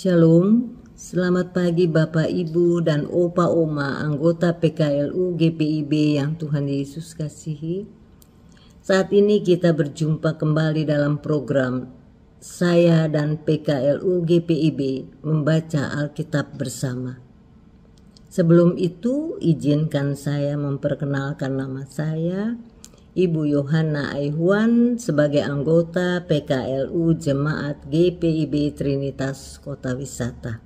Shalom, selamat pagi Bapak Ibu dan Opa Oma anggota PKLU GPIB yang Tuhan Yesus kasihi. Saat ini kita berjumpa kembali dalam program saya dan PKLU GPIB membaca Alkitab bersama. Sebelum itu, izinkan saya memperkenalkan nama saya, Ibu Yohana Aihuan sebagai anggota PKLU Jemaat GPIB Trinitas Kota Wisata.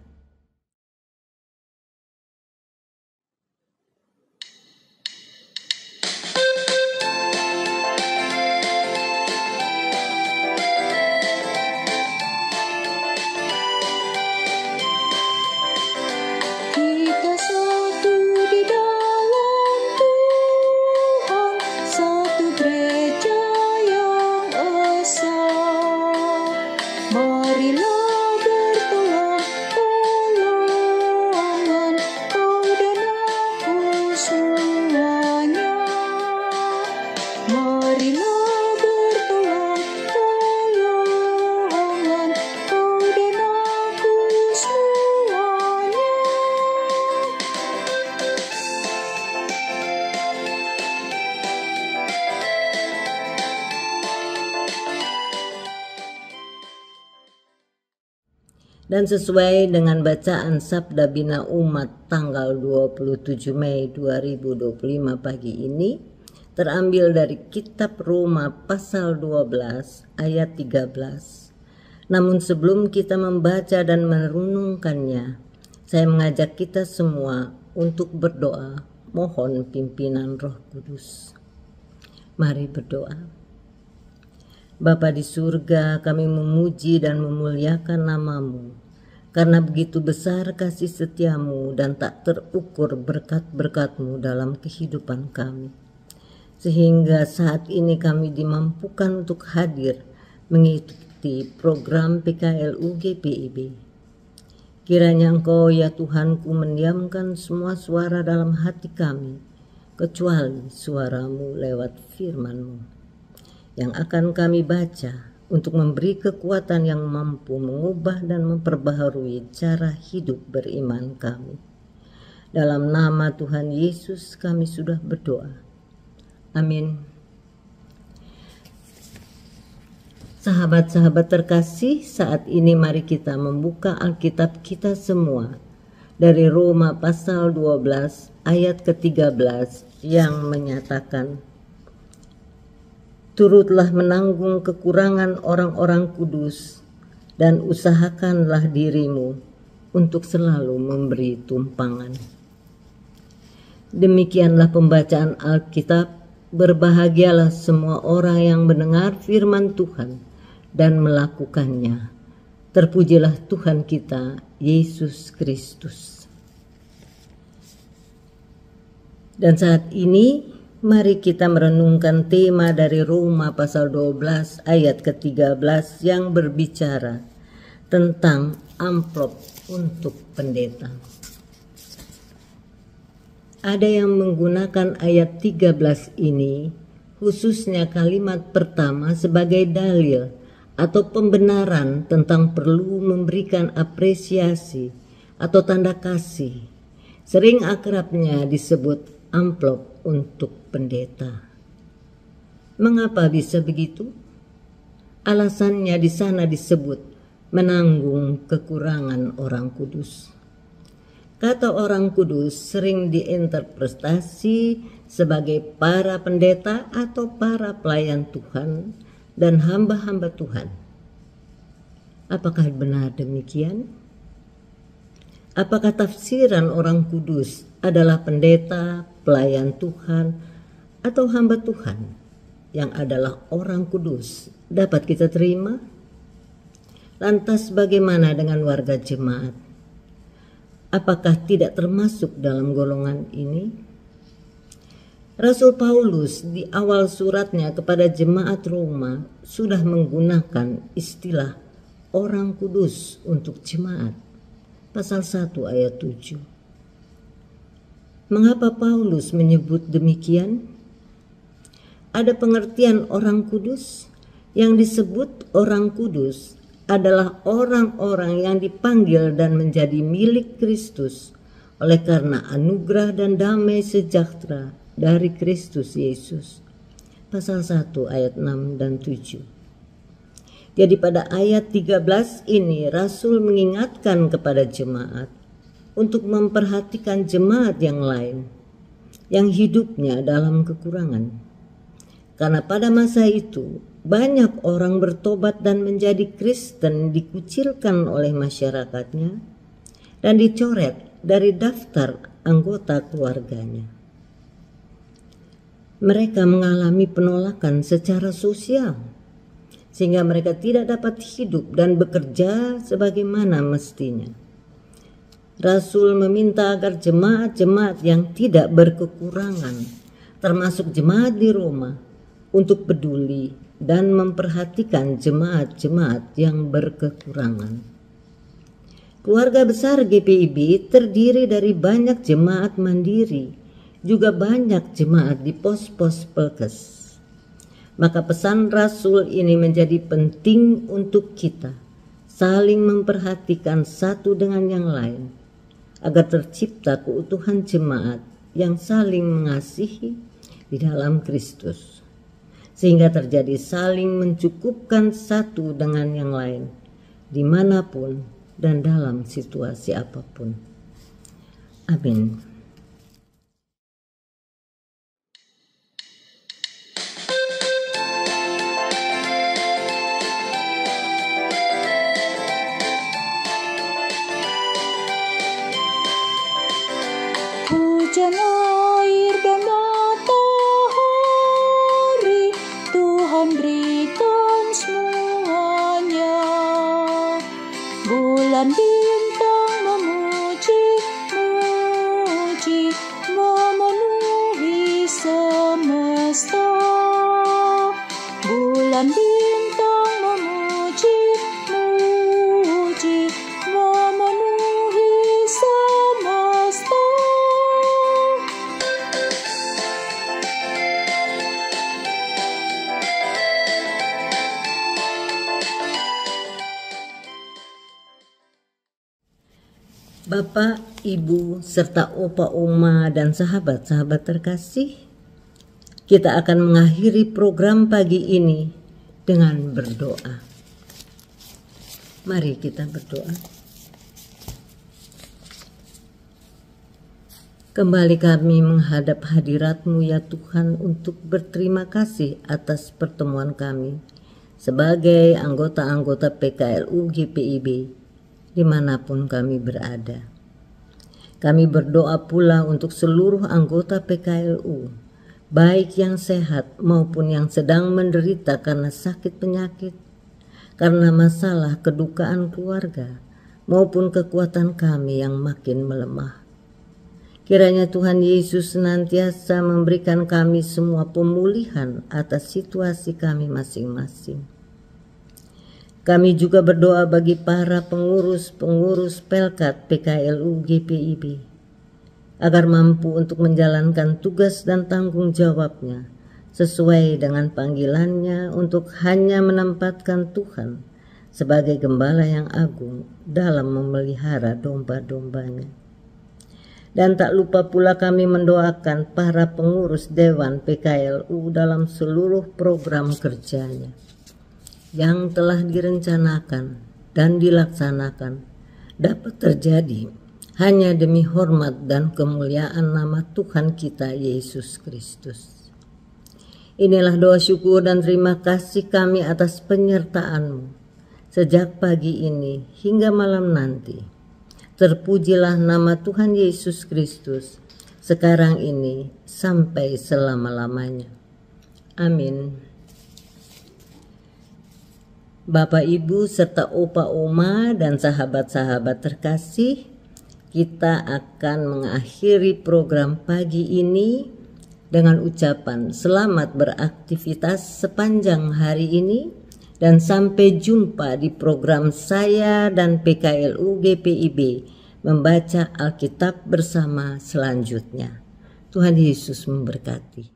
Dan sesuai dengan bacaan Sabda Bina Umat tanggal 27 Mei 2025 pagi ini, terambil dari Kitab Roma pasal 12 ayat 13. Namun sebelum kita membaca dan merenungkannya, saya mengajak kita semua untuk berdoa, mohon pimpinan Roh Kudus. Mari berdoa. Bapa di surga, kami memuji dan memuliakan nama-Mu, karena begitu besar kasih setiamu dan tak terukur berkat-berkat-Mu dalam kehidupan kami. Sehingga saat ini kami dimampukan untuk hadir mengikuti program PKLU GPIB. Kiranya Engkau ya Tuhanku mendiamkan semua suara dalam hati kami, kecuali suara-Mu lewat firman-Mu, yang akan kami baca untuk memberi kekuatan yang mampu mengubah dan memperbaharui cara hidup beriman kami. Dalam nama Tuhan Yesus kami sudah berdoa. Amin. Sahabat-sahabat terkasih, saat ini mari kita membuka Alkitab kita semua dari Roma pasal 12 ayat ke-13 yang menyatakan, turutlah menanggung kekurangan orang-orang kudus dan usahakanlah dirimu untuk selalu memberi tumpangan. Demikianlah pembacaan Alkitab. Berbahagialah semua orang yang mendengar firman Tuhan dan melakukannya. Terpujilah Tuhan kita, Yesus Kristus. Dan saat ini, mari kita merenungkan tema dari Roma pasal 12 ayat ke-13 yang berbicara tentang amplop untuk pendeta. Ada yang menggunakan ayat 13 ini, khususnya kalimat pertama sebagai dalil atau pembenaran tentang perlu memberikan apresiasi atau tanda kasih. Sering akrabnya disebut amplop untuk pendeta. Mengapa bisa begitu? Alasannya di sana disebut menanggung kekurangan orang kudus. Kata orang kudus sering diinterpretasi sebagai para pendeta atau para pelayan Tuhan dan hamba-hamba Tuhan. Apakah benar demikian? Apakah tafsiran orang kudus adalah pendeta, pelayan Tuhan, atau hamba Tuhan yang adalah orang kudus dapat kita terima? Lantas bagaimana dengan warga jemaat? Apakah tidak termasuk dalam golongan ini? Rasul Paulus di awal suratnya kepada jemaat Roma sudah menggunakan istilah orang kudus untuk jemaat. Pasal 1 ayat 7. Mengapa Paulus menyebut demikian? Ada pengertian orang kudus. Yang disebut orang kudus adalah orang-orang yang dipanggil dan menjadi milik Kristus oleh karena anugerah dan damai sejahtera dari Kristus Yesus. Pasal 1 ayat 6 dan 7. Jadi pada ayat 13 ini Rasul mengingatkan kepada jemaat untuk memperhatikan jemaat yang lain yang hidupnya dalam kekurangan. Karena pada masa itu banyak orang bertobat dan menjadi Kristen dikucilkan oleh masyarakatnya dan dicoret dari daftar anggota keluarganya. Mereka mengalami penolakan secara sosial sehingga mereka tidak dapat hidup dan bekerja sebagaimana mestinya. Rasul meminta agar jemaat-jemaat yang tidak berkekurangan, termasuk jemaat di Roma, untuk peduli dan memperhatikan jemaat-jemaat yang berkekurangan. Keluarga besar GPIB terdiri dari banyak jemaat mandiri, juga banyak jemaat di pos-pos pelkes. Maka pesan Rasul ini menjadi penting untuk kita saling memperhatikan satu dengan yang lain, agar tercipta keutuhan jemaat yang saling mengasihi di dalam Kristus, sehingga terjadi saling mencukupkan satu dengan yang lain, dimanapun dan dalam situasi apapun. Amin. Hujan, air, dan matahari Tuhan berikan semuanya. Bulan bintang memuji-muji memenuhi semesta. Bulan bintang memuji-muji memenuhi semesta. Bapak, Ibu, serta Opa, Oma, dan sahabat-sahabat terkasih, kita akan mengakhiri program pagi ini dengan berdoa. Mari kita berdoa. Kembali kami menghadap hadirat-Mu ya Tuhan untuk berterima kasih atas pertemuan kami sebagai anggota-anggota PKLU GPIB dimanapun kami berada. Kami berdoa pula untuk seluruh anggota PKLU, baik yang sehat maupun yang sedang menderita karena sakit penyakit, karena masalah kedukaan keluarga, maupun kekuatan kami yang makin melemah. Kiranya Tuhan Yesus senantiasa memberikan kami semua pemulihan atas situasi kami masing-masing. Kami juga berdoa bagi para pengurus-pengurus Pelkat PKLU GPIB agar mampu untuk menjalankan tugas dan tanggung jawabnya sesuai dengan panggilannya untuk hanya menempatkan Tuhan sebagai gembala yang agung dalam memelihara domba-dombanya. Dan tak lupa pula kami mendoakan para pengurus Dewan PKLU dalam seluruh program kerjanya yang telah direncanakan dan dilaksanakan dapat terjadi hanya demi hormat dan kemuliaan nama Tuhan kita Yesus Kristus. Inilah doa syukur dan terima kasih kami atas penyertaan-Mu sejak pagi ini hingga malam nanti. Terpujilah nama Tuhan Yesus Kristus sekarang ini sampai selama-lamanya. Amin. Bapak, Ibu, serta Opa, Oma, dan sahabat-sahabat terkasih, kita akan mengakhiri program pagi ini dengan ucapan selamat beraktivitas sepanjang hari ini dan sampai jumpa di program saya dan PKLU GPIB membaca Alkitab bersama selanjutnya. Tuhan Yesus memberkati.